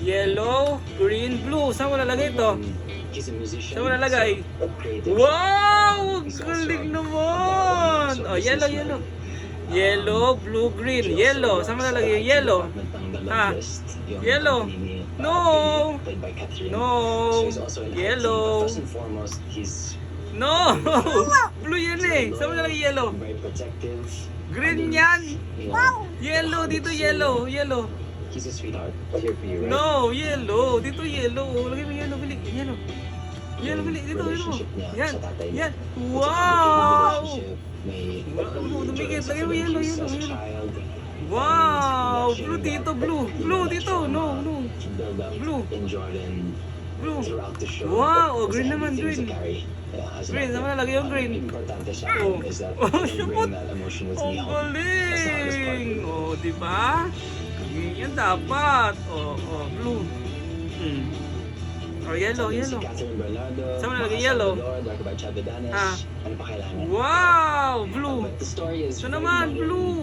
Yellow, green, blue. Saan mo nalagay ito? He's a musician. Saan mo nalagay? Creative. Wow! Galing naman! Oh, yellow, yellow. Yellow, blue, green. Yellow. Saan mo nalagay yung yellow? Ha? Yellow. No! No! Yellow. First and foremost, he's No! Blue yan eh. Saan mo nalagay yellow? very protective. Green yan. You know, Yellow, dito yellow. Yellow. he's a sweetheart. Here for you, right? No, yellow. Dito yellow. Lagay mo yellow, bili. Yellow. Yellow, bili. Dito, dito. Relationship niya Yan. sa tatay niya. Yan. It's a complicated Wow! relationship. May Dumikit. Lagay mo yellow, as yellow, a yellow. child. Wow! Blue dito, blue. Blue dito. No, no. Build up Blue. in Jordan Blue. throughout the show. Wow! Oh, Kasi green naman, everything green. sa Carrie, has Green. that- Saan mo nalagay yung green? Importante sa Oh. akin is that Oh, I can siya bring that emotion with Ang me home. That's the hardest part. galing! O, di ba? Ganyan dapat. O, blue. O, yellow, Si yellow. Catherine Bernardo, Saan mo nalagay Maka yellow? Salvador, Darko by Chavedanes. Ah. Ano pa kailangan? Wow! Blue. But the story is Ito very naman, modern, blue.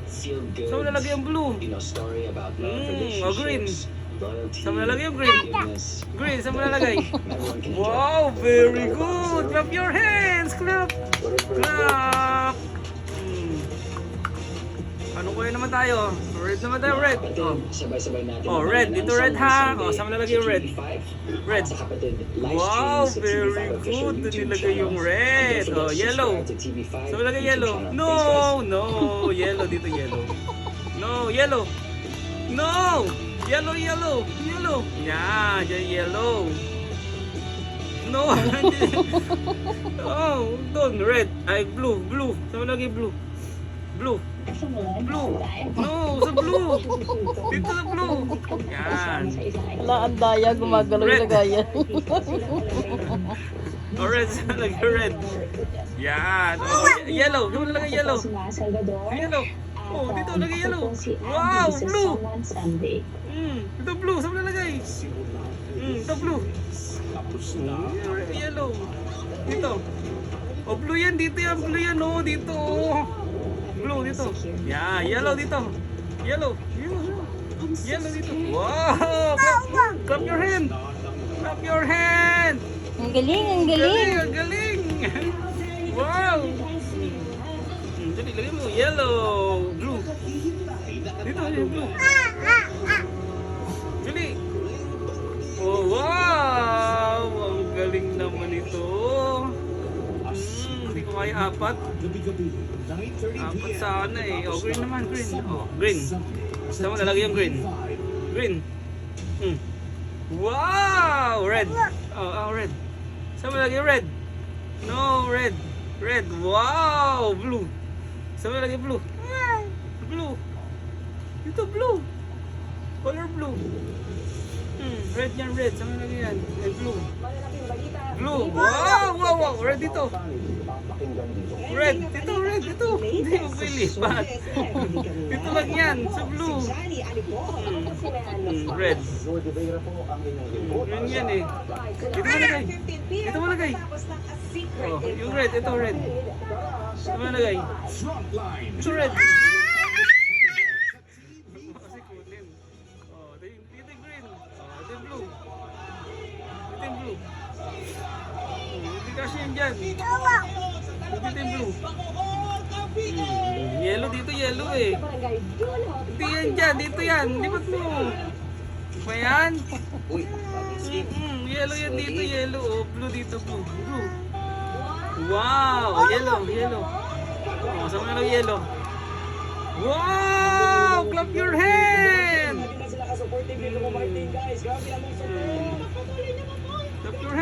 feel good. Saan mo nalagay yung blue? You know, story about love, Oh, green. relationships, loyalty, Saan mo nalagay yung green? forgiveness. Green, saan mo nalagay? Everyone can enjoy. Wow, very good! Clap your hands! Clap! Clap! Ano kuya naman tayo? Red naman tayo, red. Kapatid, Oh. sabay-sabay natin. Oh, ang red. kanilang Dito red, Sunday ha? Sunday Oh, saan mo nalagay yung sa red? TV5. Red. Sa kapatid, live Wow, stream sa very TV5 official good. YouTube Nilagay yung channel. red. And don't Oh, forget, yellow. subscribe to TV5 Saan mo nalagay YouTube yellow? channel. No, Thanks, guys. no. Yellow, dito yellow. No, yellow. No! Yellow, yellow. Yellow. Yan, yan yellow. No. Oh, doon, red. Ay, blue, blue. Saan mo nalagay blue? Blue. Blue. No, sa blue. Dito sa blue. Yan. Wala, ang daya, gumagalaw Red. yung lagayan. O, red. Saan nalagay red? Yan. Oh, yellow. Saan mo nalagay yellow? Yellow. Oh, dito lagay yellow. Wow, blue. Ito blue. Saan mo nalagay? Ito blue. Yellow. Dito. Oh, blue yan. Dito yan. Blue yan. Oh, dito. Blue dito. Yeah, yellow dito. Yellow. Yellow. Yellow dito. Wow! Clap your hand. Clap your hand. Ang galing, ang Galing, galing. ang galing. Wow. Dali, lagay mo. Yellow. Blue. Dito, yung blue. Dali. Oh, wow. Ang galing naman ito. Hindi ko kaya apat. Apat sana eh. Oh, green naman, green. Oh, green. Saan mo nalagay yung green? Green. Wow! Red. Oh, red. Saan mo nalagay yung red? No, red. Red. Wow! Blue. Saan mo nalagay yung blue? Blue. Ito blue. Color blue. Red yan, red. Saan mo nalagay yan? And blue. Blue. Wow! Wow! Wow! Red dito. Red. Dito, red. Dito. Hindi mo pilipat. Dito lang yan. Sa blue. Red. Green yan eh. Dito mo lagay. Dito mo lagay. Oh, yung red. Ito red. Dito mo lagay. Ito red. Kasi kunin. Oh, dito yung green. Oh, ito yung blue. Ito yung blue. Hindi kasi yan dyan. Dito yung blue. Yellow dito, yellow eh. Hindi yan dyan, dito yan. Lipat mo. Pa yan? Yellow yan dito, yellow. Oh, blue dito, blue. Blue. Wow! Yellow, yellow. Oh, saan mo na yellow? Wow! Clap your hands!